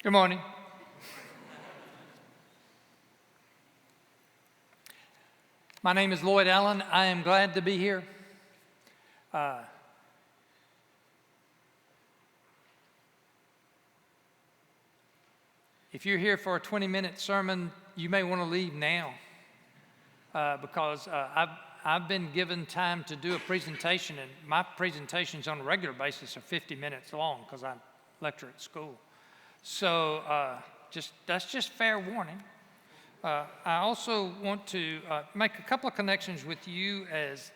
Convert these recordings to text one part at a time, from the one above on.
Good morning. My name is Loyd Allen. I am glad to be here. If you're here for a 20-minute sermon, you may want to leave now because I've been given time to do a presentation, and my presentations on a regular basis are 50 minutes long because I lecture at school. So that's just fair warning. I also want to make a couple of connections with you as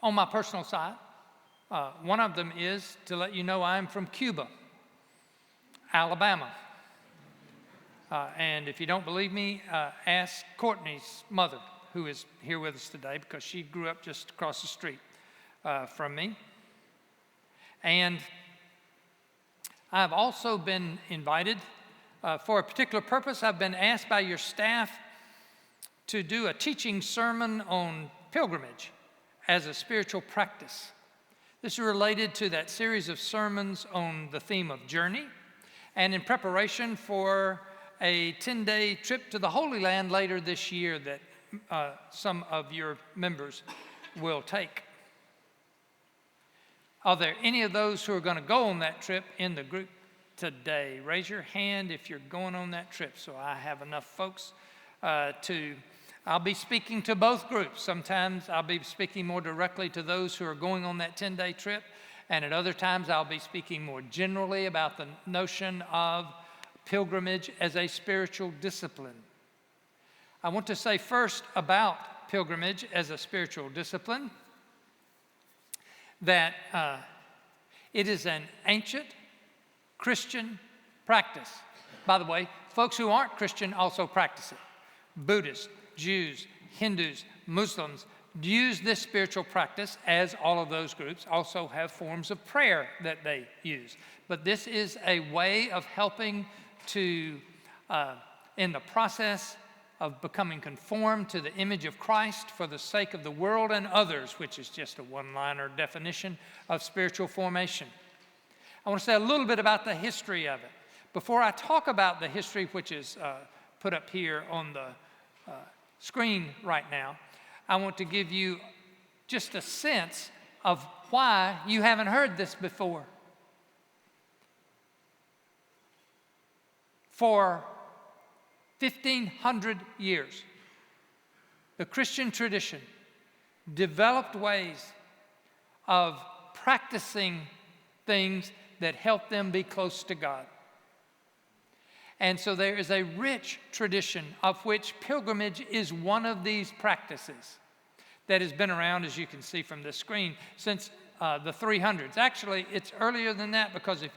on my personal side. One of them is to let you know I'm from Cuba, Alabama. And if you don't believe me, ask Courtney's mother, who is here with us today, because she grew up just across the street from me. And I've also been invited for a particular purpose. I've been asked by your staff to do a teaching sermon on pilgrimage as a spiritual practice. This is related to that series of sermons on the theme of journey, and in preparation for a 10-day trip to the Holy Land later this year that some of your members will take. Are there any of those who are going to go on that trip in the group today? Raise your hand if you're going on that trip, so I have enough folks I'll be speaking to both groups. Sometimes I'll be speaking more directly to those who are going on that 10-day trip, and at other times I'll be speaking more generally about the notion of pilgrimage as a spiritual discipline. I want to say first about pilgrimage as a spiritual discipline that it is an ancient Christian practice. By the way, folks who aren't Christian also practice it. Buddhists, Jews, Hindus, Muslims use this spiritual practice, as all of those groups also have forms of prayer that they use. But this is a way of helping to, in the process of becoming conformed to the image of Christ for the sake of the world and others, which is just a one-liner definition of spiritual formation. I want to say a little bit about the history of it. Before I talk about the history, which is put up here on the screen right now, I want to give you just a sense of why you haven't heard this before. For 1,500 years, the Christian tradition developed ways of practicing things that help them be close to God. And so there is a rich tradition of which pilgrimage is one of these practices that has been around, as you can see from this screen, since the 300s. Actually, it's earlier than that, because if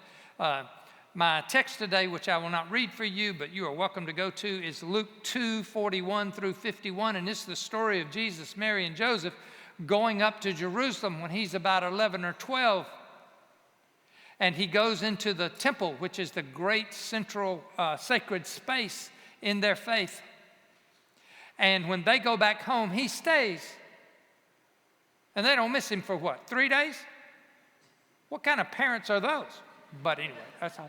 my text today, which I will not read for you, but you are welcome to go to, is Luke 2:41 through 51, and it's the story of Jesus, Mary, and Joseph going up to Jerusalem when he's about 11 or 12. And he goes into the temple, which is the great central sacred space in their faith. And when they go back home, he stays. And they don't miss him for what, 3 days? What kind of parents are those? But anyway,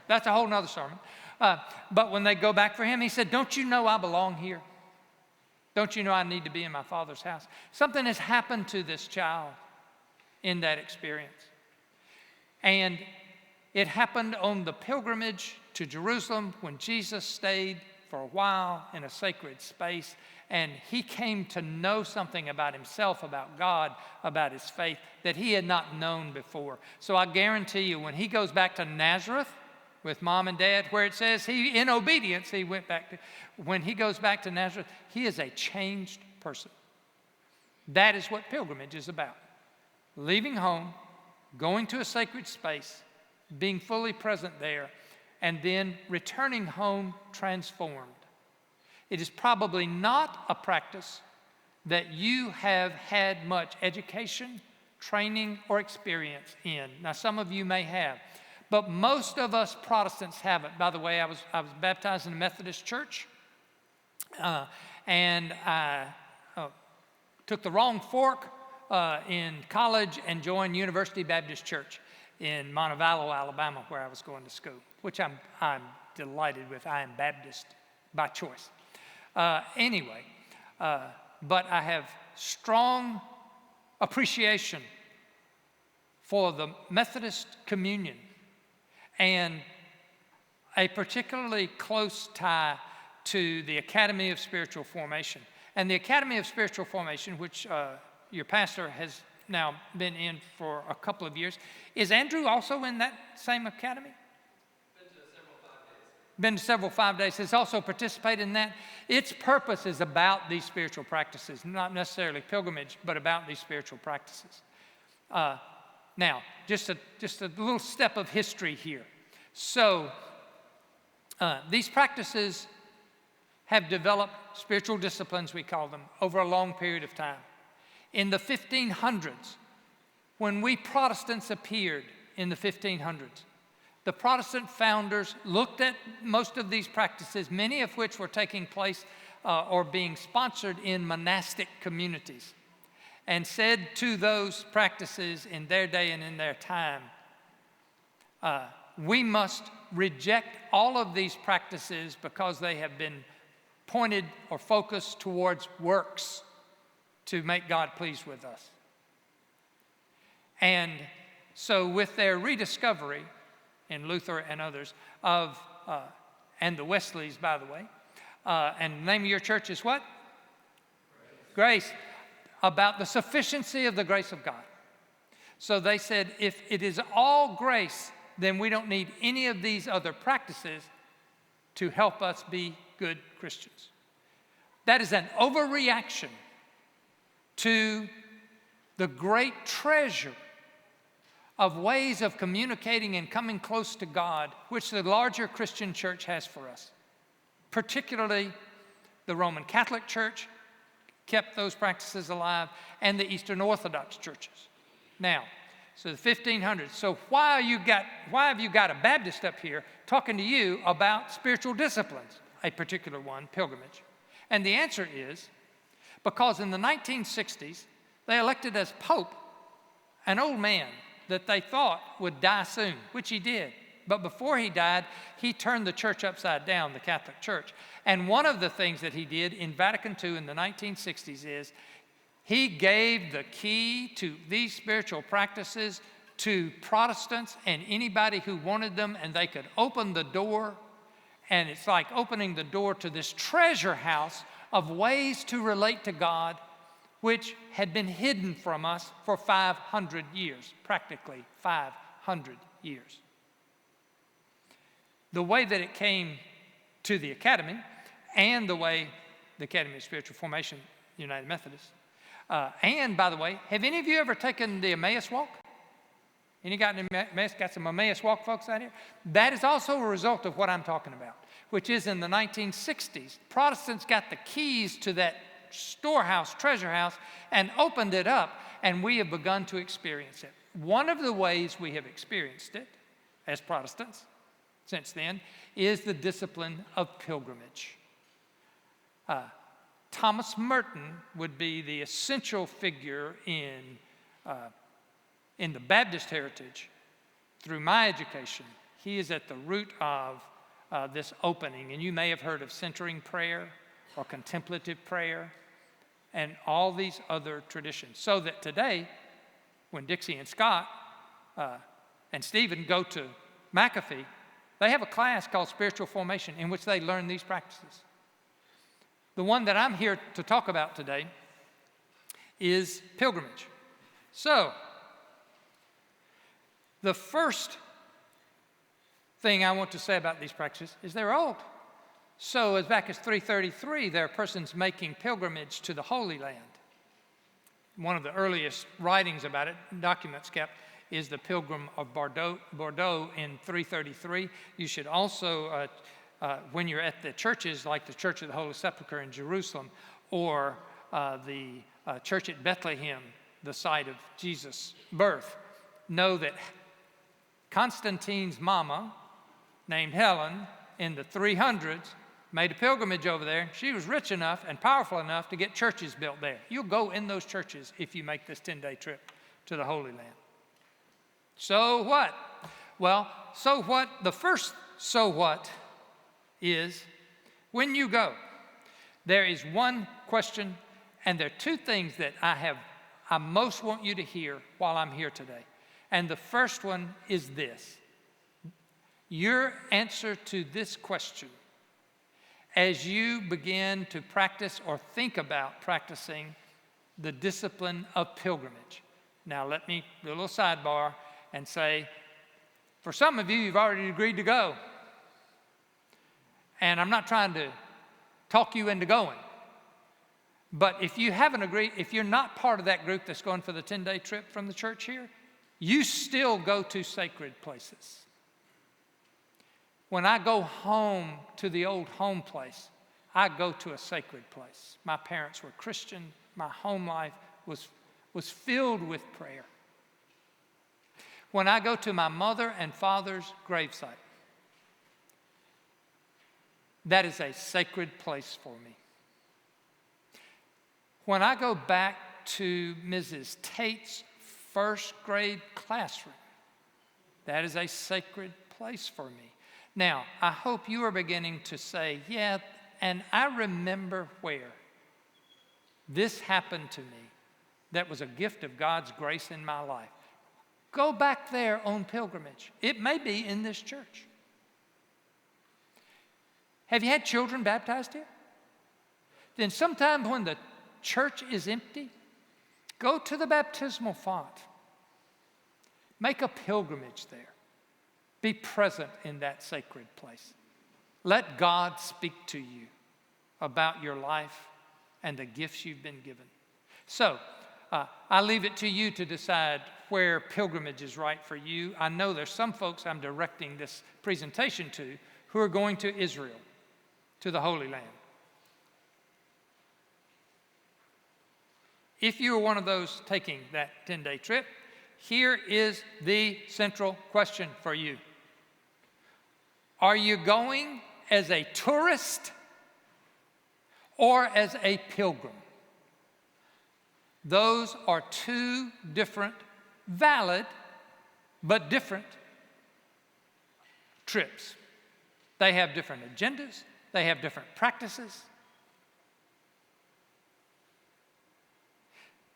that's a whole nother sermon. But when they go back for him, he said, "Don't you know I belong here? Don't you know I need to be in my Father's house?" Something has happened to this child in that experience. And it happened on the pilgrimage to Jerusalem when Jesus stayed for a while in a sacred space, and he came to know something about himself, about God, about his faith that he had not known before. So I guarantee you, when he goes back to Nazareth with mom and dad, where it says in obedience, he went back to, when he goes back to Nazareth, he is a changed person. That is what pilgrimage is about. Leaving home, going to a sacred space, being fully present there, and then returning home transformed. It is probably not a practice that you have had much education, training, or experience in. Now, some of you may have, but most of us Protestants haven't. By the way, I was baptized in a Methodist church, and I took the wrong fork in college and joined University Baptist Church. in Montevallo, Alabama, where I was going to school, which I'm delighted with. I am Baptist by choice. Anyway, but I have strong appreciation for the Methodist communion and a particularly close tie to the Academy of Spiritual Formation. And the Academy of Spiritual Formation, which your pastor has now been in for a couple of years. Is Andrew also in that same academy? Been to several 5-days. Has also participated in that. Its purpose is about these spiritual practices, not necessarily pilgrimage, but about these spiritual practices. Now, just a little step of history here. So, these practices have developed spiritual disciplines, we call them, over a long period of time. In the 1500s, when we Protestants appeared in the 1500s, the Protestant founders looked at most of these practices, many of which were taking place or being sponsored in monastic communities, and said to those practices in their day and in their time, we must reject all of these practices because they have been pointed or focused towards works to make God pleased with us. And so with their rediscovery in Luther and others of, and the Wesleys, by the way, and the name of your church is what? Grace. About the sufficiency of the grace of God. So they said, if it is all grace, then we don't need any of these other practices to help us be good Christians. That is an overreaction to the great treasure of ways of communicating and coming close to God, which the larger Christian church has for us. Particularly the Roman Catholic Church kept those practices alive, and the Eastern Orthodox churches. Now, so the 1500s. So why have you got a Baptist up here talking to you about spiritual disciplines, a particular one, pilgrimage? And the answer is because in the 1960s, they elected as Pope an old man that they thought would die soon, which he did. But before he died, he turned the church upside down, the Catholic Church. And one of the things that he did in Vatican II in the 1960s is he gave the key to these spiritual practices to Protestants and anybody who wanted them, and they could open the door. And it's like opening the door to this treasure house of ways to relate to God, which had been hidden from us for 500 years, practically 500 years. The way that it came to the Academy, and the way the Academy of Spiritual Formation, United Methodist, and by the way, have any of you ever taken the Emmaus Walk? Any got some Emmaus Walk folks out here? That is also a result of what I'm talking about, which is in the 1960s, Protestants got the keys to that storehouse, treasure house, and opened it up, and we have begun to experience it. One of the ways we have experienced it as Protestants since then is the discipline of pilgrimage. Thomas Merton would be the essential figure in the Baptist heritage. Through my education, he is at the root of this opening. And you may have heard of centering prayer or contemplative prayer and all these other traditions. So that today, when Dixie and Scott and Stephen go to McAfee, they have a class called Spiritual Formation in which they learn these practices. The one that I'm here to talk about today is pilgrimage. So, the first thing I want to say about these practices is they're old. So, as back as 333, there are persons making pilgrimage to the Holy Land. One of the earliest writings about it, documents kept, is the Pilgrim of Bordeaux in 333. You should also, when you're at the churches like the Church of the Holy Sepulchre in Jerusalem, or the church at Bethlehem, the site of Jesus' birth, know that Constantine's mama, named Helen, in the 300s, made a pilgrimage over there. She was rich enough and powerful enough to get churches built there. You'll go in those churches if you make this 10-day trip to the Holy Land. So what? Well, so what? The first so what is when you go, there is one question, and there are two things that I most want you to hear while I'm here today. And the first one is this. Your answer to this question, as you begin to practice or think about practicing the discipline of pilgrimage. Now, let me do a little sidebar and say, for some of you, you've already agreed to go. And I'm not trying to talk you into going. But if you haven't agreed, if you're not part of that group that's going for the 10-day trip from the church here, you still go to sacred places. When I go home to the old home place, I go to a sacred place. My parents were Christian. My home life was filled with prayer. When I go to my mother and father's gravesite, that is a sacred place for me. When I go back to Mrs. Tate's first grade classroom, that is a sacred place for me. Now, I hope you are beginning to say, yeah, and I remember where this happened to me. That was a gift of God's grace in my life. Go back there on pilgrimage. It may be in this church. Have you had children baptized here? Then sometime when the church is empty, go to the baptismal font. Make a pilgrimage there. Be present in that sacred place. Let God speak to you about your life and the gifts you've been given. So, I leave it to you to decide where pilgrimage is right for you. I know there's some folks I'm directing this presentation to who are going to Israel, to the Holy Land. If you are one of those taking that 10-day trip, here is the central question for you. Are you going as a tourist or as a pilgrim? Those are two different, valid, but different trips. They have different agendas. They have different practices.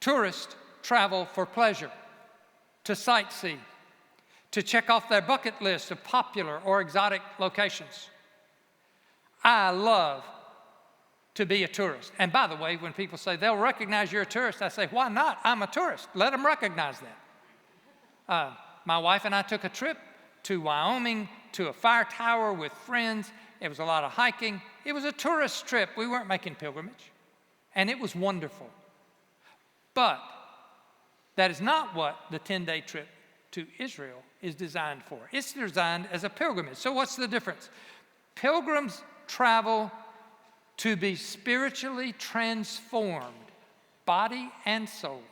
Tourists travel for pleasure, to sightsee, to check off their bucket list of popular or exotic locations. I love to be a tourist. And by the way, when people say they'll recognize you're a tourist, I say, why not? I'm a tourist. Let them recognize that. My wife and I took a trip to Wyoming, to a fire tower with friends. It was a lot of hiking. It was a tourist trip. We weren't making pilgrimage. And it was wonderful. But that is not what the 10-day trip to Israel is designed for. It's designed as a pilgrimage. So what's the difference? Pilgrims travel to be spiritually transformed, body and soul.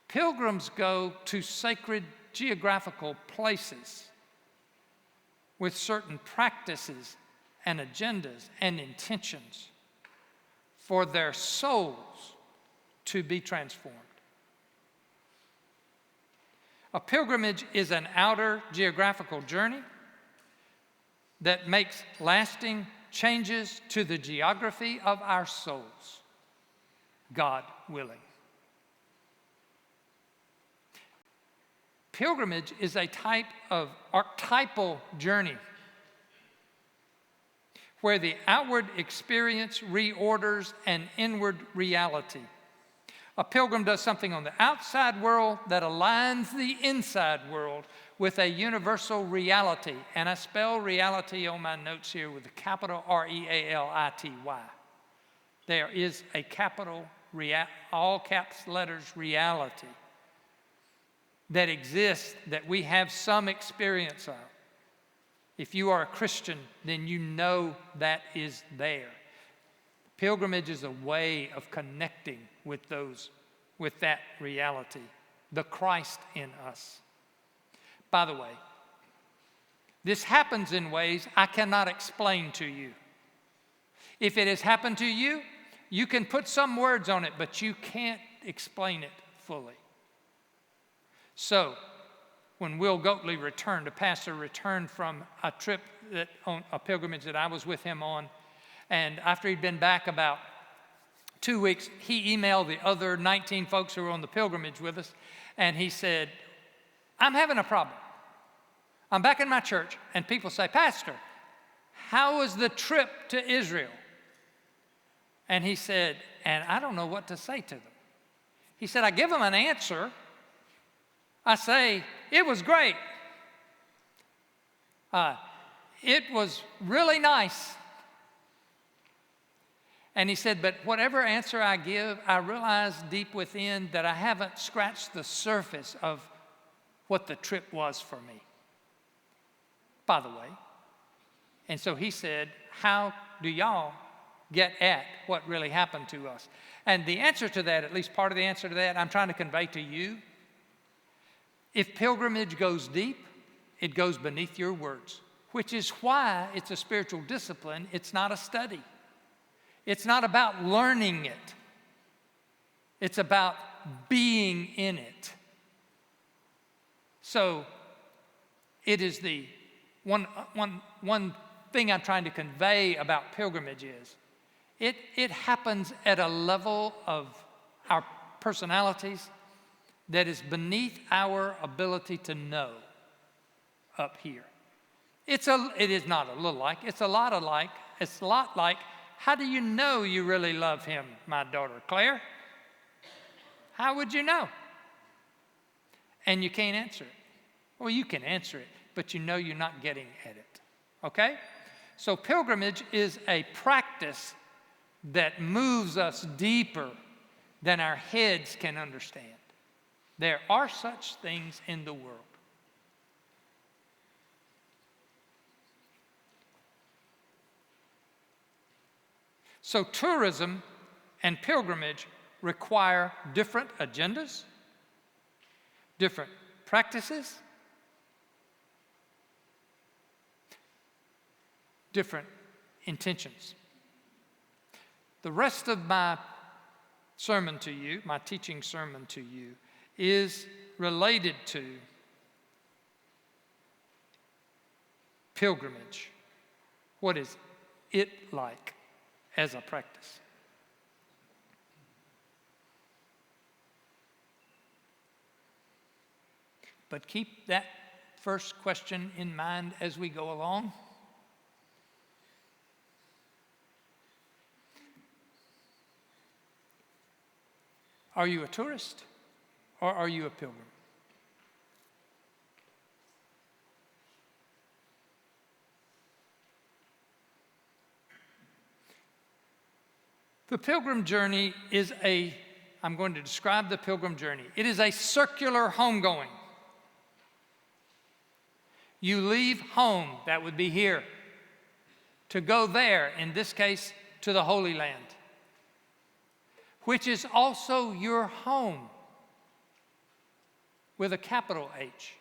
Pilgrims go to sacred geographical places with certain practices and agendas and intentions for their souls to be transformed. A pilgrimage is an outer geographical journey that makes lasting changes to the geography of our souls, God willing. Pilgrimage is a type of archetypal journey where the outward experience reorders an inward reality. A pilgrim does something on the outside world that aligns the inside world with a universal reality. And I spell reality on my notes here with a capital R-E-A-L-I-T-Y. There is a capital, all caps letters, reality that exists that we have some experience of. If you are a Christian, then you know that is there. Pilgrimage is a way of connecting with that reality, the Christ in us. By the way, this happens in ways I cannot explain to you. If it has happened to you, you can put some words on it, but you can't explain it fully. So, when Will Goatley returned, a pastor returned from a trip, on a pilgrimage that I was with him on, and after he'd been back about 2 weeks, he emailed the other 19 folks who were on the pilgrimage with us, and he said, I'm having a problem. I'm back in my church, and people say, Pastor, how was the trip to Israel? And he said, and I don't know what to say to them. He said, I give them an answer. I say, it was great. It was really nice. And he said, but whatever answer I give, I realize deep within that I haven't scratched the surface of what the trip was for me, by the way. And so he said, how do y'all get at what really happened to us? And the answer to that, at least part of the answer to that, I'm trying to convey to you. If pilgrimage goes deep, it goes beneath your words, which is why it's a spiritual discipline. It's not a study. It's not about learning it. It's about being in it. So it is the one thing I'm trying to convey about pilgrimage is it happens at a level of our personalities that is beneath our ability to know up here. It is not a little like, it's a lot alike. It's a lot like, how do you know you really love him, my daughter Claire? How would you know? And you can't answer it. Well, you can answer it, but you know you're not getting at it. Okay? So pilgrimage is a practice that moves us deeper than our heads can understand. There are such things in the world. So tourism and pilgrimage require different agendas, different practices, different intentions. The rest of my sermon to you, my teaching sermon to you, is related to pilgrimage. What is it like as a practice? But keep that first question in mind as we go along. Are you a tourist or are you a pilgrim? The pilgrim journey is I'm going to describe the pilgrim journey. It is a circular homegoing. You leave home, that would be here, to go there, in this case, to the Holy Land, which is also your home, with a capital H,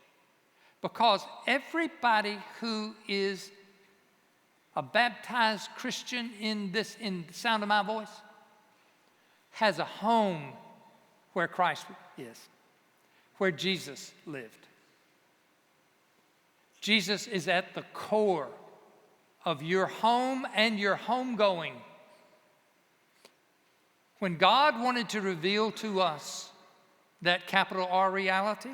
because everybody who is a baptized Christian in the sound of my voice has a home where Christ is, where Jesus lived. Jesus is at the core of your home and your homegoing. When God wanted to reveal to us that capital R reality,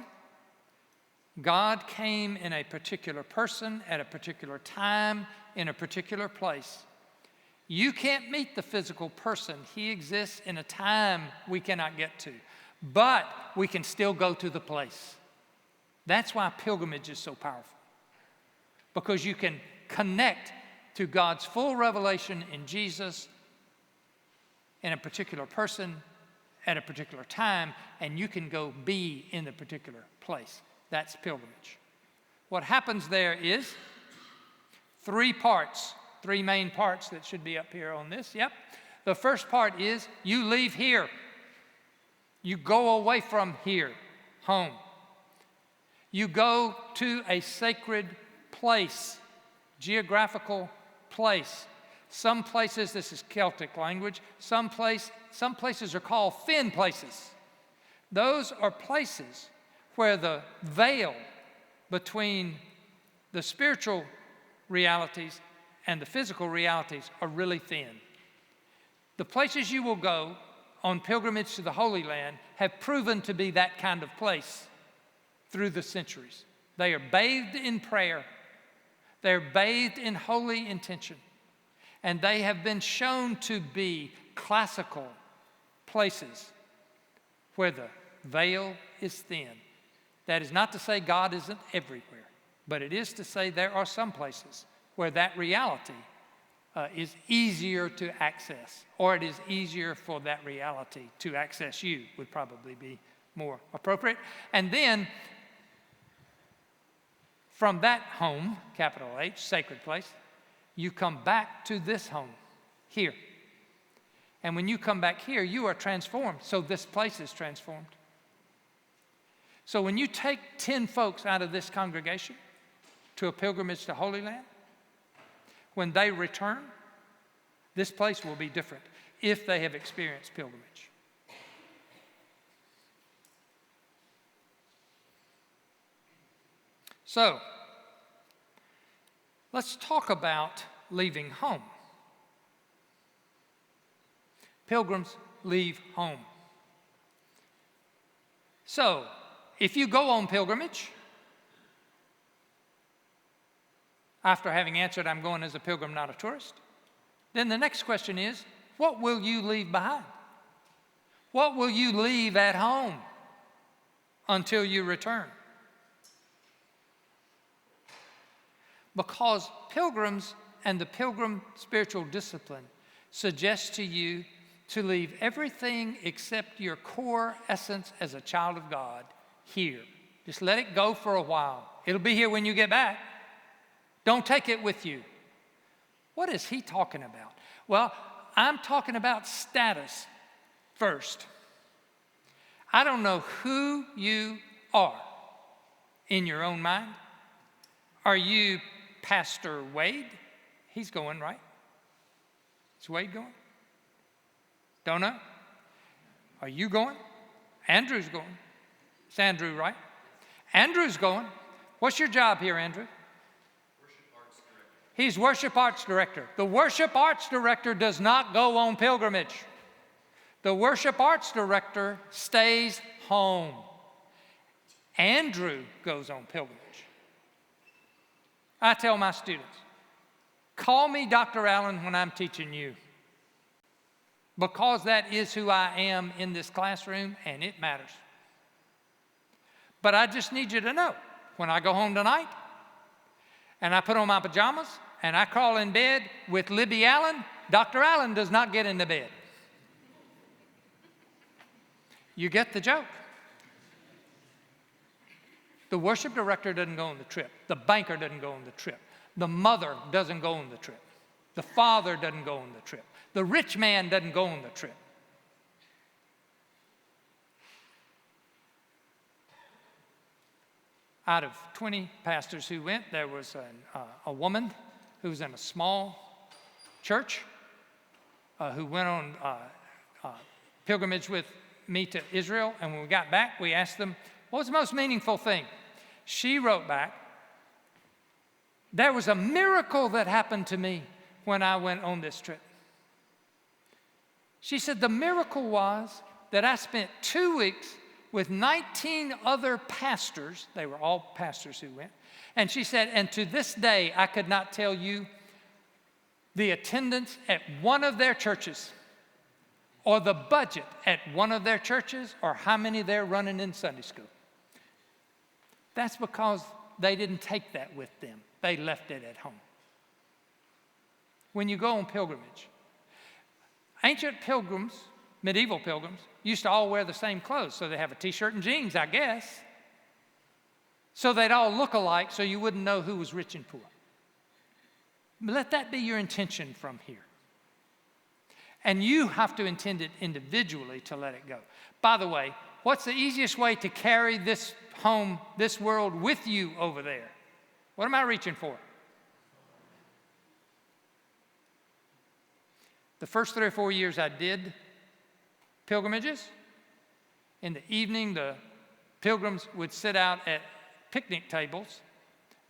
God came in a particular person at a particular time in a particular place. You can't meet the physical person. He exists in a time we cannot get to, but we can still go to the place. That's why pilgrimage is so powerful, because you can connect to God's full revelation in Jesus in a particular person at a particular time, and you can go be in the particular place. That's pilgrimage. What happens there is three main parts that should be up here on this. Yep. The first part is you leave here. You go away from here, home. You go to a sacred place, geographical place. Some places, this is Celtic language, some places are called fen places. Those are places where the veil between the spiritual realities and the physical realities are really thin. The places you will go on pilgrimage to the Holy Land have proven to be that kind of place through the centuries. They are bathed in prayer. They're bathed in holy intention. And they have been shown to be classical places where the veil is thin. That is not to say God isn't everywhere, but it is to say there are some places where that reality is easier to access, or it is easier for that reality to access you, would probably be more appropriate. And then from that home, capital H, sacred place, you come back to this home, here. And when you come back here, you are transformed. So this place is transformed. So when you take 10 folks out of this congregation to a pilgrimage to Holy Land, when they return, this place will be different if they have experienced pilgrimage. So, let's talk about leaving home. Pilgrims leave home. So, if you go on pilgrimage, after having answered, I'm going as a pilgrim, not a tourist, then the next question is, what will you leave behind? What will you leave at home until you return? Because pilgrims and the pilgrim spiritual discipline suggest to you to leave everything except your core essence as a child of God here. Just let it go for a while. It'll be here when you get back. Don't take it with you. What is he talking about? Well, I'm talking about status first. I don't know who you are in your own mind. Are you Pastor Wade? He's going, right? Is Wade going? Don't know. Are you going? Andrew's going. It's Andrew, right? Andrew's going. What's your job here, Andrew? He's worship arts director. The worship arts director does not go on pilgrimage. The worship arts director stays home. Andrew goes on pilgrimage. I tell my students, call me Dr. Allen when I'm teaching you, because that is who I am in this classroom and it matters. But I just need you to know, when I go home tonight and I put on my pajamas and I crawl in bed with Libby Allen, Dr. Allen does not get into bed. You get the joke. The worship director doesn't go on the trip. The banker doesn't go on the trip. The mother doesn't go on the trip. The father doesn't go on the trip. The rich man doesn't go on the trip. Out of 20 pastors who went, there was a woman who was in a small church who went on pilgrimage with me to Israel. And when we got back, we asked them, what was the most meaningful thing? She wrote back, there was a miracle that happened to me when I went on this trip. She said, the miracle was that I spent 2 weeks with 19 other pastors. They were all pastors who went. And she said, and to this day, I could not tell you the attendance at one of their churches or the budget at one of their churches or how many they're running in Sunday school. That's because they didn't take that with them. They left it at home. When you go on pilgrimage, ancient pilgrims, medieval pilgrims, used to all wear the same clothes. So they have a t-shirt and jeans, I guess. So they'd all look alike so you wouldn't know who was rich and poor. But let that be your intention from here. And you have to intend it individually to let it go. By the way, what's the easiest way to carry this home, this world with you over there? What am I reaching for? The first 3 or 4 years I did pilgrimages, in the evening the Pilgrims would sit out at picnic tables.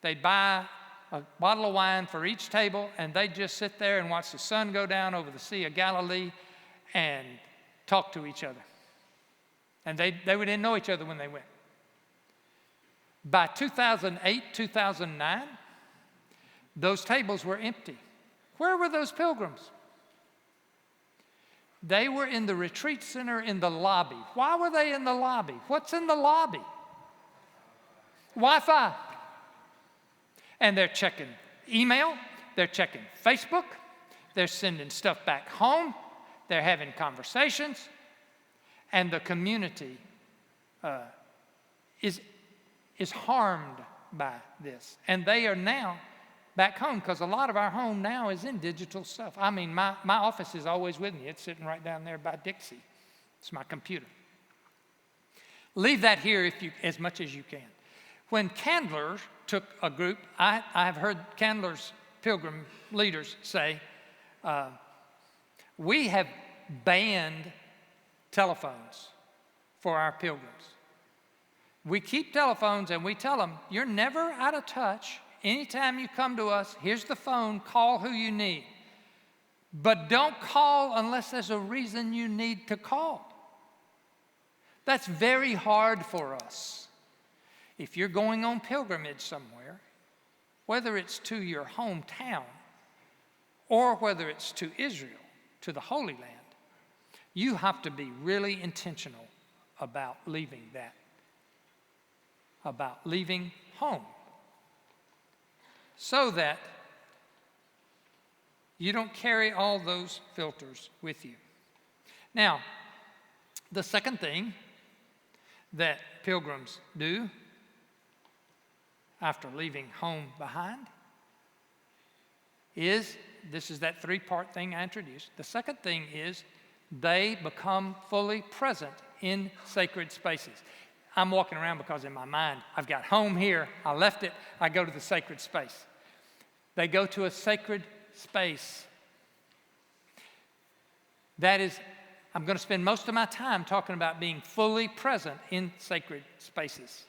They'd buy a bottle of wine for each table, and they'd just sit there and watch the sun go down over the Sea of Galilee and talk to each other. And they didn't know each other when they went. By 2008, 2009, those tables were empty. Where were those pilgrims? They were in the retreat center in the lobby. Why were they in the lobby? What's in the lobby? Wi-Fi. And they're checking email, they're checking Facebook, they're sending stuff back home, they're having conversations, and the community is harmed by this. And they are now back home, because a lot of our home now is in digital stuff. I mean, my office is always with me. It's sitting right down there by Dixie. It's my computer. Leave that here as much as you can. When Candler took a group, I have heard Candler's pilgrim leaders say, we have banned telephones for our pilgrims. We keep telephones and we tell them, you're never out of touch. Anytime you come to us, here's the phone, call who you need. But don't call unless there's a reason you need to call. That's very hard for us. If you're going on pilgrimage somewhere, whether it's to your hometown or whether it's to Israel, to the Holy Land, you have to be really intentional about leaving that, about leaving home, so that you don't carry all those filters with you. Now, the second thing that pilgrims do after leaving home behind is, this is that three-part thing I introduced. The second thing is they become fully present in sacred spaces. I'm walking around because in my mind, I've got home here, I left it, I go to the sacred space. They go to a sacred space. That is, I'm going to spend most of my time talking about being fully present in sacred spaces.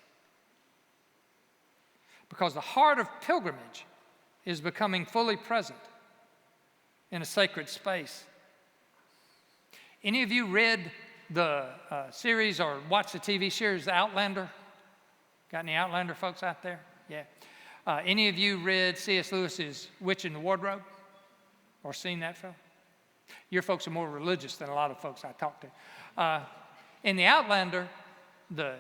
Because the heart of pilgrimage is becoming fully present in a sacred space. Any of you read the series or watched the TV series Outlander? Got any Outlander folks out there? Yeah. Any of you read C.S. Lewis's Witch in the Wardrobe or seen that film? Your folks are more religious than a lot of folks I talk to. In the Outlander, the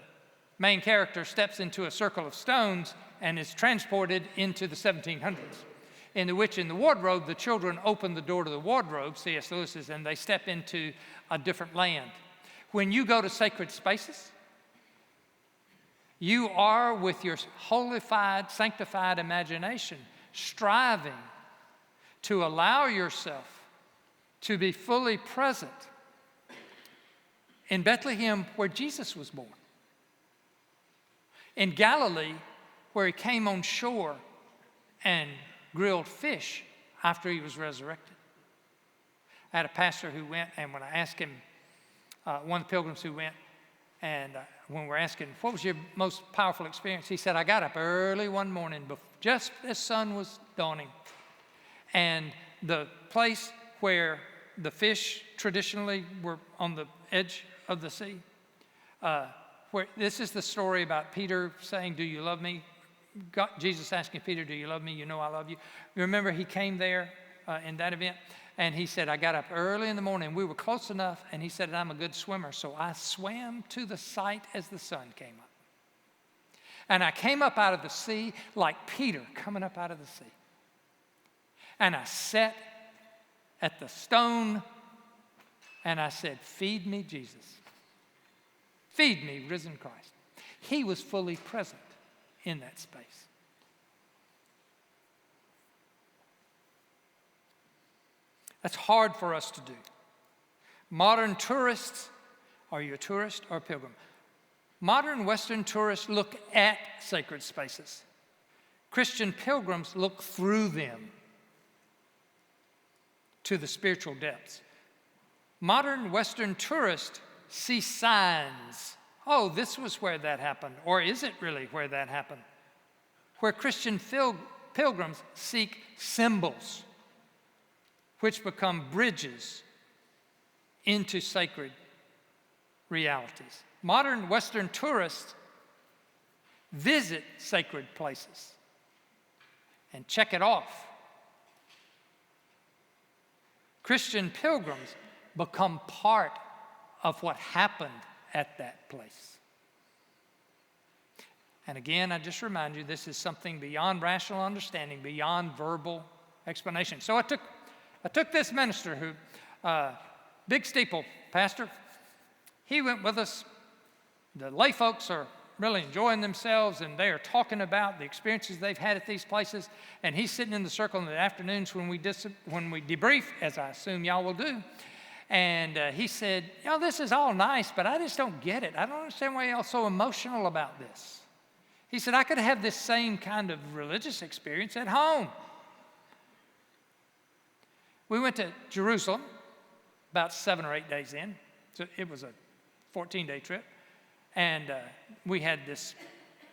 main character steps into a circle of stones and is transported into the 1700s. In The Witch in the Wardrobe, the children open the door to the wardrobe, C.S. Lewis's, and they step into a different land. When you go to sacred spaces, you are, with your holified, sanctified imagination, striving to allow yourself to be fully present in Bethlehem, where Jesus was born, in Galilee, where he came on shore and grilled fish after he was resurrected. I had a pastor who went, and when I asked him, one of the pilgrims who went, and when we're asking, what was your most powerful experience? He said, I got up early one morning, just as sun was dawning. And the place where the fish traditionally were on the edge of the sea, where this is the story about Peter saying, do you love me? Jesus asking Peter, do you love me? You know I love you. You remember he came there in that event? And he said, I got up early in the morning. We were close enough. And he said, I'm a good swimmer. So I swam to the site as the sun came up. And I came up out of the sea like Peter coming up out of the sea. And I sat at the stone and I said, feed me, Jesus. Feed me, risen Christ. He was fully present in that space. That's hard for us to do. Modern tourists, are you a tourist or a pilgrim? Modern Western tourists look at sacred spaces. Christian pilgrims look through them to the spiritual depths. Modern Western tourists see signs oh, this was where that happened, or is it really where that happened? Where Christian pilgrims seek symbols, which become bridges into sacred realities. Modern Western tourists visit sacred places and check it off. Christian pilgrims become part of what happened at that place. And again, I just remind you, this is something beyond rational understanding, beyond verbal explanation. So I took this minister who, big steeple pastor, he went with us. The lay folks are really enjoying themselves, and they are talking about the experiences they've had at these places. And he's sitting in the circle in the afternoons when we debrief, as I assume y'all will do. And he said, this is all nice, but I just don't get it. I don't understand why y'all are so emotional about this. He said, I could have this same kind of religious experience at home. We went to Jerusalem about 7 or 8 days in. So it was a 14-day trip. And we had this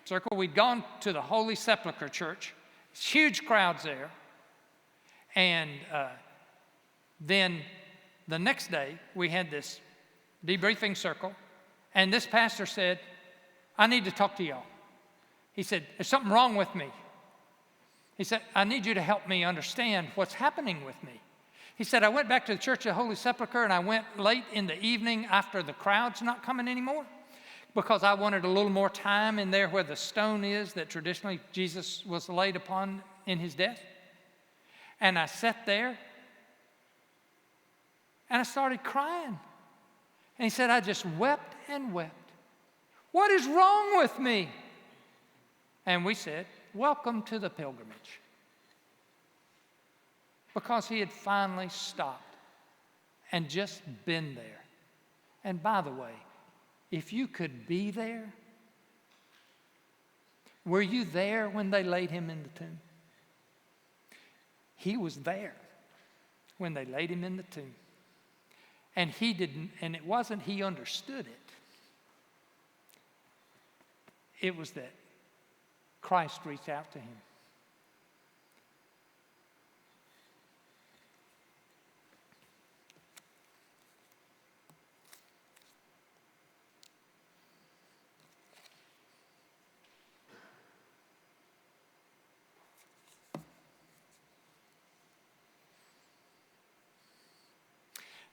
circle. We'd gone to the Holy Sepulchre Church. Huge crowds there. And then the next day, we had this debriefing circle. And this pastor said, I need to talk to y'all. He said, there's something wrong with me. He said, I need you to help me understand what's happening with me. He said, I went back to the Church of the Holy Sepulchre, and I went late in the evening after the crowd's not coming anymore, because I wanted a little more time in there where the stone is that traditionally Jesus was laid upon in his death. And I sat there, and I started crying. And he said, I just wept and wept. What is wrong with me? And we said, welcome to the pilgrimage. Because he had finally stopped and just been there. And by the way, if you could be there, were you there when they laid him in the tomb? He was there when they laid him in the tomb. And he didn't, and it wasn't he understood it. It was that Christ reached out to him.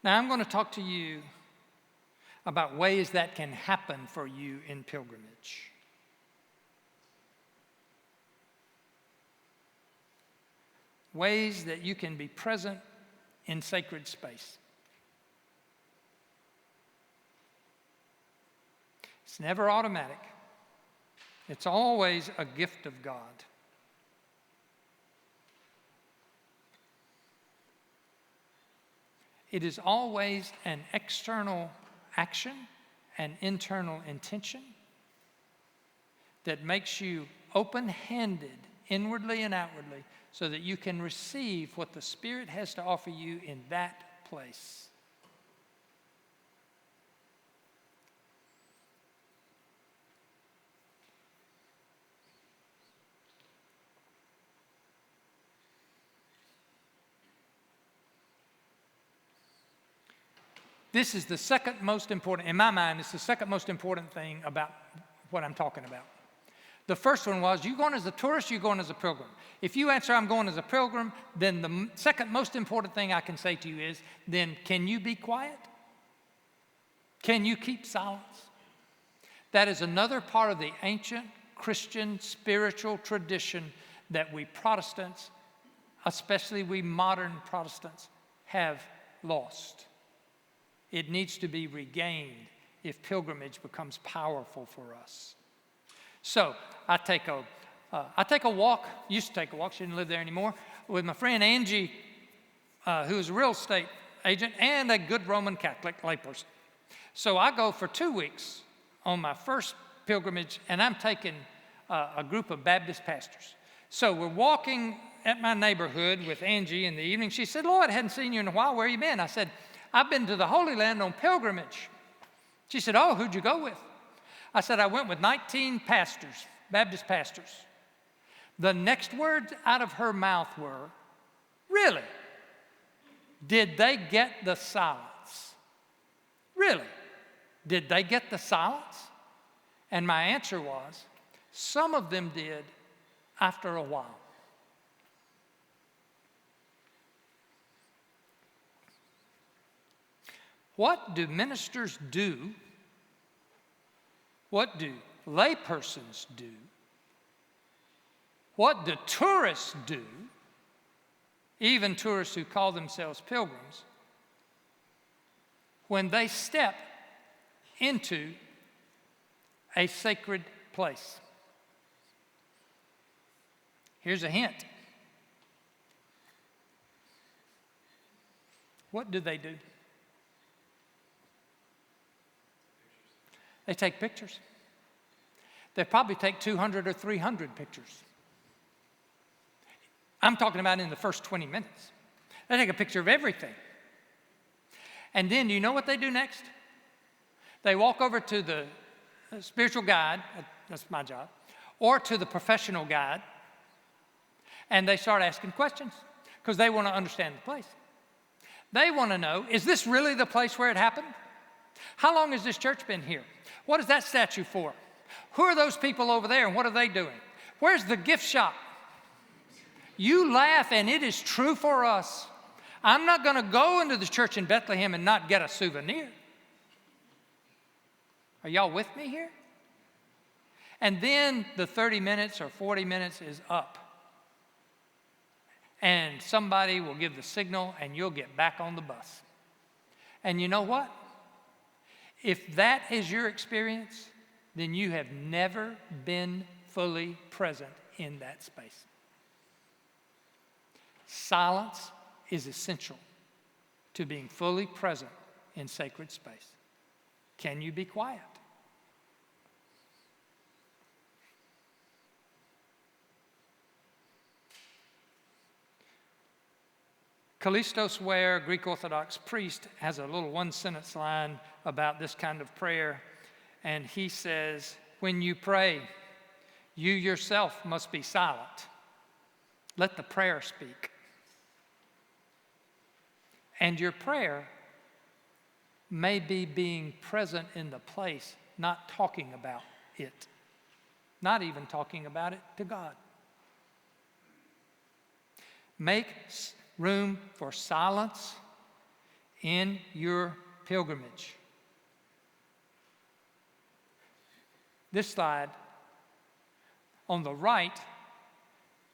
Now, I'm going to talk to you about ways that can happen for you in pilgrimage. Ways that you can be present in sacred space. It's never automatic. It's always a gift of God. It is always an external action, an internal intention that makes you open-handed, inwardly and outwardly, so that you can receive what the Spirit has to offer you in that place. This is the second most important, in my mind, it's the second most important thing about what I'm talking about. The first one was, you going as a tourist, you going as a pilgrim? If you answer, I'm going as a pilgrim, then the second most important thing I can say to you is, then can you be quiet? Can you keep silence? That is another part of the ancient Christian spiritual tradition that we Protestants, especially we modern Protestants, have lost. It needs to be regained if pilgrimage becomes powerful for us. So I take a walk, used to take a walk, she didn't live there anymore, with my friend Angie, who is a real estate agent and a good Roman Catholic layperson. So I go for 2 weeks on my first pilgrimage, and I'm taking a group of Baptist pastors. So we're walking at my neighborhood with Angie in the evening. She said, Loyd, I hadn't seen you in a while. Where you been? I said, I've been to the Holy Land on pilgrimage. She said, oh, who'd you go with? I said, I went with 19 pastors, Baptist pastors. The next words out of her mouth were, really? Did they get the silence? Really? Did they get the silence? And my answer was, some of them did after a while. What do ministers do? What do laypersons do? What do tourists do? Even tourists who call themselves pilgrims, when they step into a sacred place. Here's a hint. What do? They take pictures. They probably take 200 or 300 pictures. I'm talking about in the first 20 minutes. They take a picture of everything. And then, do you know what they do next? They walk over to the spiritual guide, that's my job, or to the professional guide, and they start asking questions because they want to understand the place. They want to know, is this really the place where it happened? How long has this church been here? What is that statue for? Who are those people over there and what are they doing? Where's the gift shop? You laugh, and it is true for us. I'm not going to go into the church in Bethlehem and not get a souvenir. Are y'all with me here? And then the 30 minutes or 40 minutes is up. And somebody will give the signal and you'll get back on the bus. And you know what? If that is your experience, then you have never been fully present in that space. Silence is essential to being fully present in sacred space. Can you be quiet? Kallistos Ware, Greek Orthodox priest, has a little one-sentence line about this kind of prayer, and he says, when you pray, you yourself must be silent. Let the prayer speak. And your prayer may be being present in the place, not talking about it, not even talking about it to God. Make room for silence in your pilgrimage. This slide on the right,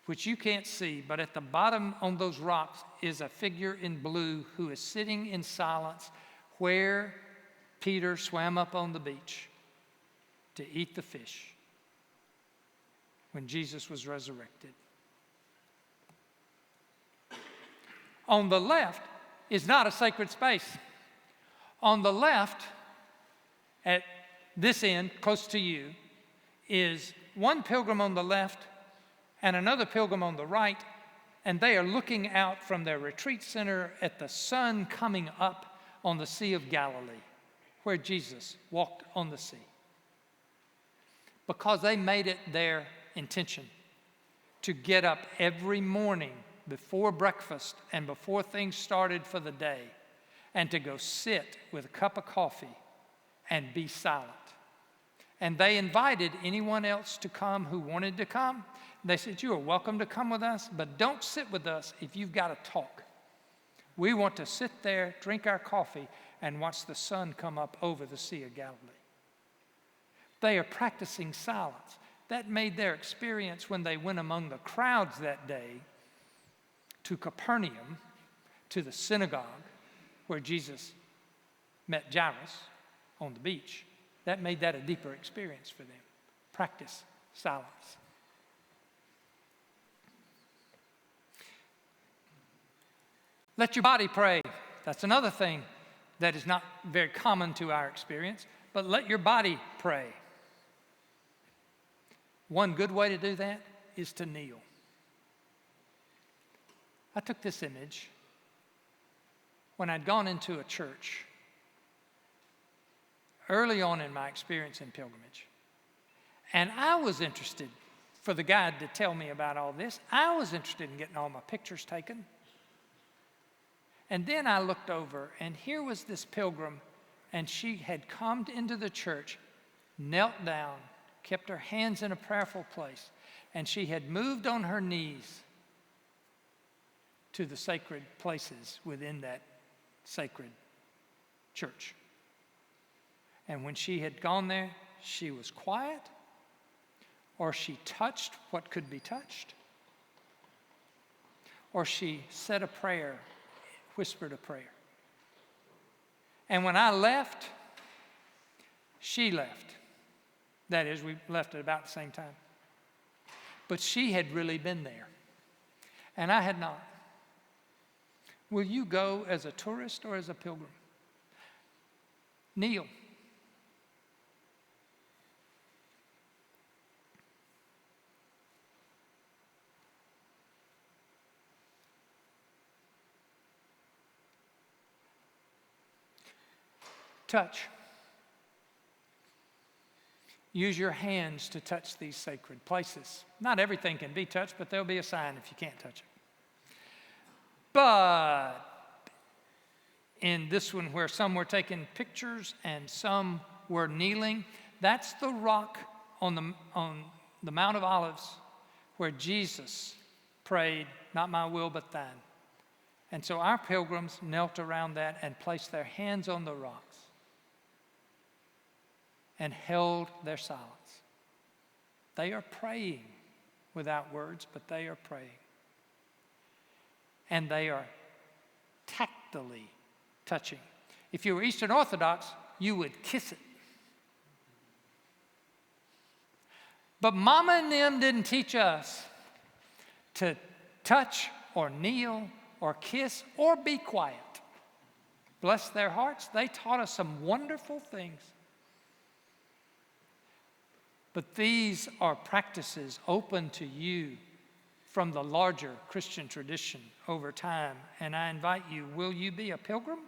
which you can't see, but at the bottom on those rocks is a figure in blue who is sitting in silence where Peter swam up on the beach to eat the fish when Jesus was resurrected. On the left is not a sacred space. On the left, at this end, close to you, is one pilgrim on the left and another pilgrim on the right, and they are looking out from their retreat center at the sun coming up on the Sea of Galilee, where Jesus walked on the sea. Because they made it their intention to get up every morning before breakfast and before things started for the day, and to go sit with a cup of coffee and be silent. And they invited anyone else to come who wanted to come. They said, you are welcome to come with us, but don't sit with us if you've got to talk. We want to sit there, drink our coffee, and watch the sun come up over the Sea of Galilee. They are practicing silence. That made their experience when they went among the crowds that day to Capernaum, to the synagogue where Jesus met Jairus on the beach. That made that a deeper experience for them. Practice silence. Let your body pray. That's another thing that is not very common to our experience, but let your body pray. One good way to do that is to kneel. I took this image when I'd gone into a church early on in my experience in pilgrimage. And I was interested, for the guide to tell me about all this, I was interested in getting all my pictures taken. And then I looked over, and here was this pilgrim, and she had come into the church, knelt down, kept her hands in a prayerful place, and she had moved on her knees to the sacred places within that sacred church. And when she had gone there, she was quiet, or she touched what could be touched, or she said a prayer, whispered a prayer. And when I left, she left. That is, we left at about the same time. But she had really been there, and I had not. Will you go as a tourist or as a pilgrim? Kneel. Touch. Use your hands to touch these sacred places. Not everything can be touched, but there'll be a sign if you can't touch it. But in this one where some were taking pictures and some were kneeling, that's the rock on the Mount of Olives where Jesus prayed, "Not my will, but thine." And so our pilgrims knelt around that and placed their hands on the rocks and held their silence. They are praying without words, but they are praying. And they are tactily touching. If you were Eastern Orthodox, you would kiss it. But Mama and them didn't teach us to touch or kneel or kiss or be quiet. Bless their hearts, they taught us some wonderful things. But these are practices open to you from the larger Christian tradition over time. And I invite you, will you be a pilgrim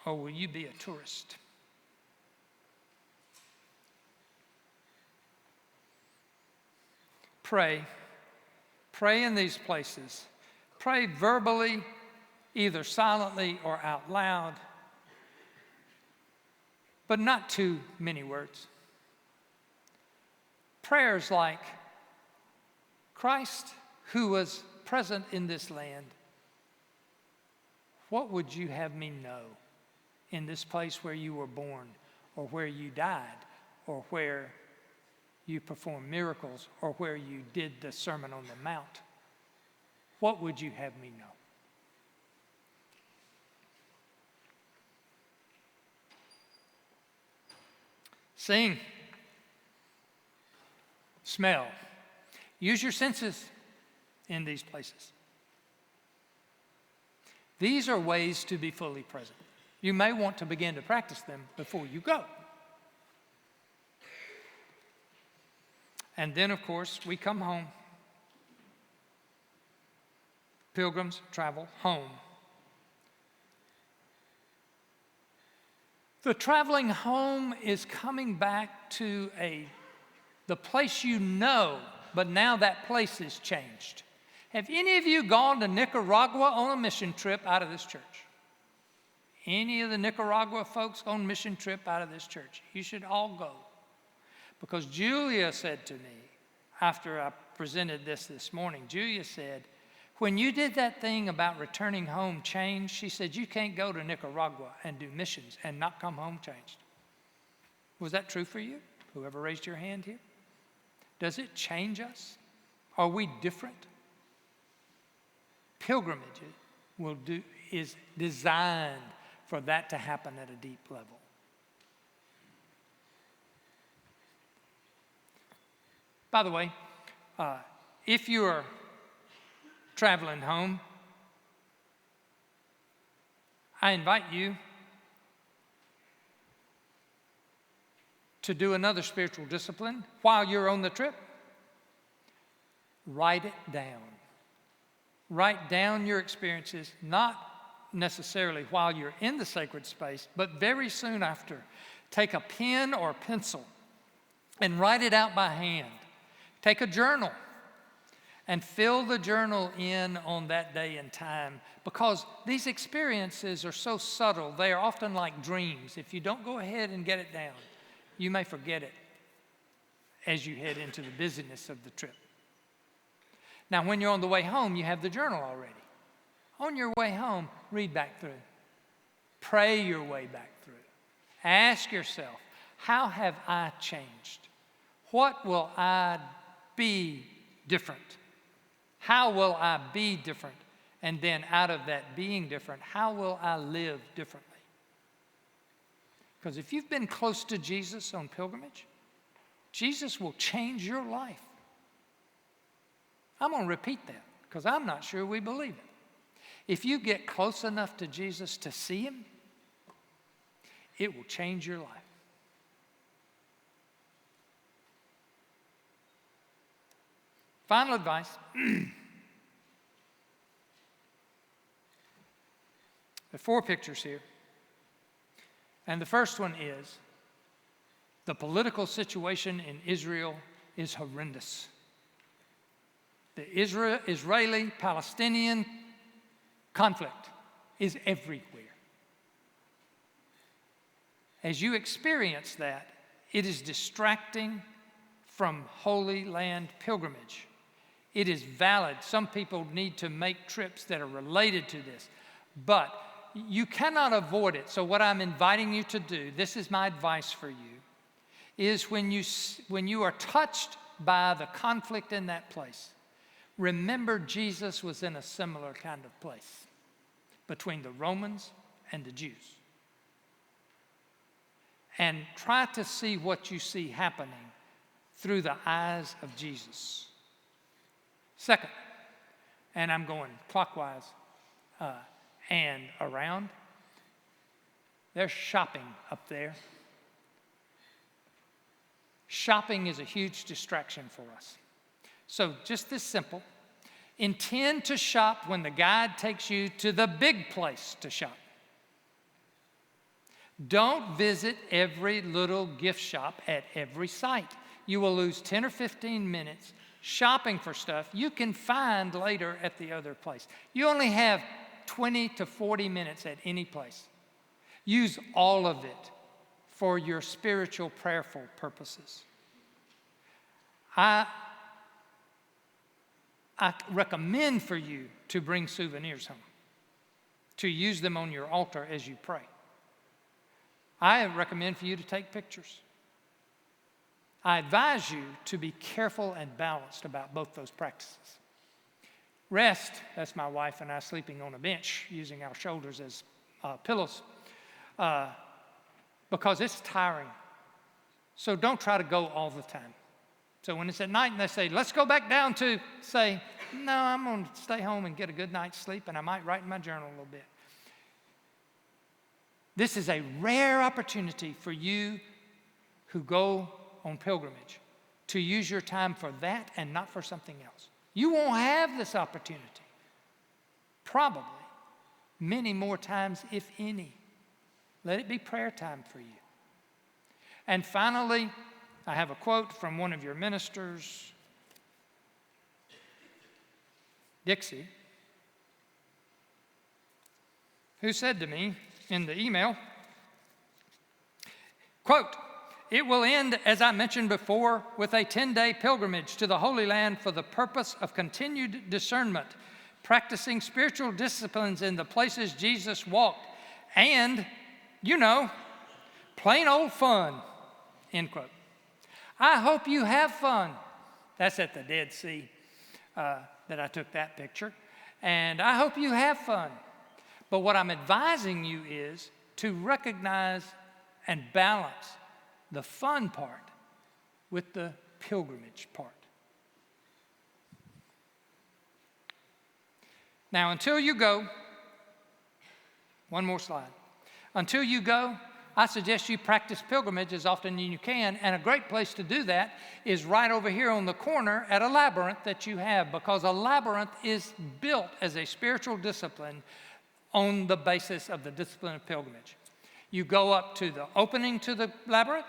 or will you be a tourist? Pray. Pray in these places. Pray verbally, either silently or out loud, but not too many words. Prayers like, Christ, who was present in this land, what would you have me know in this place where you were born, or where you died, or where you performed miracles, or where you did the Sermon on the Mount? What would you have me know? Sing. Smell. Use your senses in these places. These are ways to be fully present. You may want to begin to practice them before you go. And then, of course, we come home. Pilgrims travel home. The traveling home is coming back to the place you know, but now that place is changed. Have any of you gone to Nicaragua on a mission trip out of this church? Any of the Nicaragua folks on mission trip out of this church? You should all go. Because Julia said to me, after I presented this morning, Julia said, when you did that thing about returning home changed, she said, you can't go to Nicaragua and do missions and not come home changed. Was that true for you? Whoever raised your hand here? Does it change us? Are we different? Pilgrimage is designed for that to happen at a deep level. By the way, if you are traveling home, I invite you to do another spiritual discipline while you're on the trip. Write it down. Write down your experiences, not necessarily while you're in the sacred space, but very soon after. Take a pen or a pencil and write it out by hand. Take a journal and fill the journal in on that day and time, because these experiences are so subtle. They are often like dreams. If you don't go ahead and get it down, you may forget it as you head into the busyness of the trip. Now, when you're on the way home, you have the journal already. On your way home, read back through. Pray your way back through. Ask yourself, how have I changed? What will I be different? How will I be different? And then out of that being different, how will I live differently? Because if you've been close to Jesus on pilgrimage, Jesus will change your life. I'm going to repeat that because I'm not sure we believe it. If you get close enough to Jesus to see him, it will change your life. Final advice. There are 4 pictures here. And the first one is, the political situation in Israel is horrendous. The Israeli-Palestinian conflict is everywhere. As you experience that, it is distracting from Holy Land pilgrimage. It is valid. Some people need to make trips that are related to this, but you cannot avoid it. So what I'm inviting you to do, this is my advice for you, is when you are touched by the conflict in that place, remember Jesus was in a similar kind of place between the Romans and the Jews. And try to see what you see happening through the eyes of Jesus. Second, and I'm going clockwise and around, there's shopping up there. Shopping is a huge distraction for us. So just this simple. Intend to shop when the guide takes you to the big place to shop. Don't visit every little gift shop at every site. You will lose 10 or 15 minutes shopping for stuff you can find later at the other place. You only have 20 to 40 minutes at any place. Use all of it for your spiritual, prayerful purposes. I recommend for you to bring souvenirs home, to use them on your altar as you pray. I recommend for you to take pictures. I advise you to be careful and balanced about both those practices. Rest, that's my wife and I sleeping on a bench using our shoulders as pillows, because it's tiring. So don't try to go all the time. So when it's at night and they say, let's go back down to, say, no, I'm going to stay home and get a good night's sleep, and I might write in my journal a little bit. This is a rare opportunity for you who go on pilgrimage to use your time for that and not for something else. You won't have this opportunity, probably, many more times, if any. Let it be prayer time for you. And finally, I have a quote from one of your ministers, Dixie, who said to me in the email, quote, "It will end, as I mentioned before, with a 10-day pilgrimage to the Holy Land for the purpose of continued discernment, practicing spiritual disciplines in the places Jesus walked, and, plain old fun," end quote. I hope you have fun. That's at the Dead Sea that I took that picture. And I hope you have fun. But what I'm advising you is to recognize and balance the fun part with the pilgrimage part. Now, until you go, one more slide. Until you go, I suggest you practice pilgrimage as often as you can, and a great place to do that is right over here on the corner at a labyrinth that you have, because a labyrinth is built as a spiritual discipline on the basis of the discipline of pilgrimage. You go up to the opening to the labyrinth,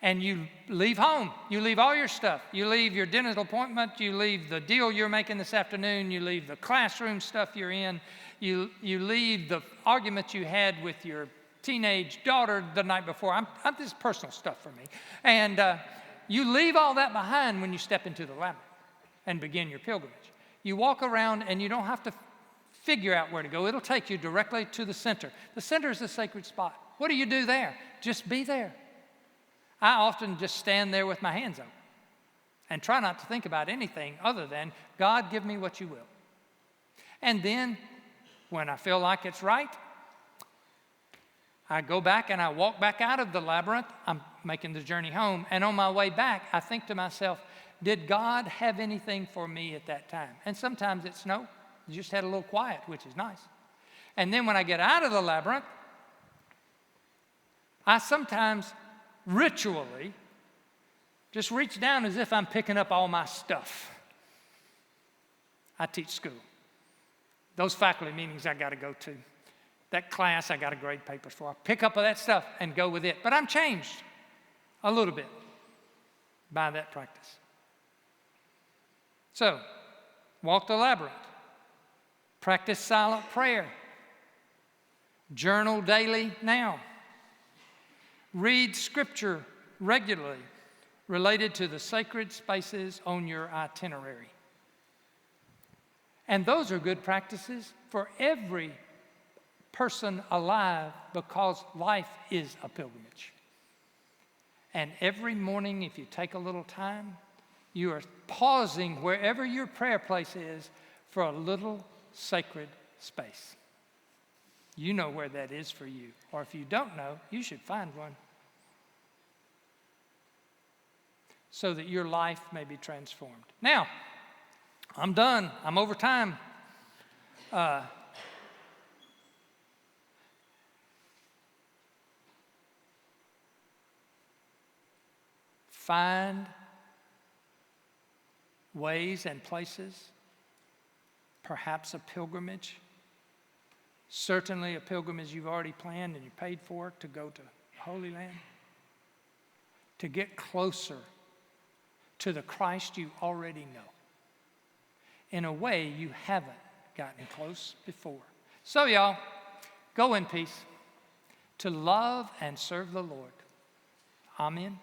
and you leave home. You leave all your stuff. You leave your dentist appointment. You leave the deal you're making this afternoon. You leave the classroom stuff you're in. You leave the argument you had with your teenage daughter the night before. This is personal stuff for me. And you leave all that behind when you step into the labyrinth and begin your pilgrimage. You walk around and you don't have to figure out where to go. It'll take you directly to the center. The center is the sacred spot. What do you do there? Just be there. I often just stand there with my hands open and try not to think about anything other than, God, give me what you will. And then when I feel like it's right, I go back and I walk back out of the labyrinth. I'm making the journey home. And on my way back, I think to myself, did God have anything for me at that time? And sometimes it's no. You just had a little quiet, which is nice. And then when I get out of the labyrinth, I sometimes ritually just reach down as if I'm picking up all my stuff. I teach school. Those faculty meetings I got to go to. That class I got to grade papers for. I pick up all that stuff and go with it. But I'm changed a little bit by that practice. So, walk the labyrinth. Practice silent prayer. Journal daily now. Read scripture regularly related to the sacred spaces on your itinerary. And those are good practices for every person alive, because life is a pilgrimage. And every morning, if you take a little time, you are pausing wherever your prayer place is for a little sacred space. You know where that is for you. Or if you don't know, you should find one so that your life may be transformed. Now, I'm done. I'm over time. Find ways and places, perhaps a pilgrimage, certainly a pilgrimage you've already planned and you paid for to go to Holy Land, to get closer to the Christ you already know in a way you haven't gotten close before. So y'all, go in peace to love and serve the Lord. Amen.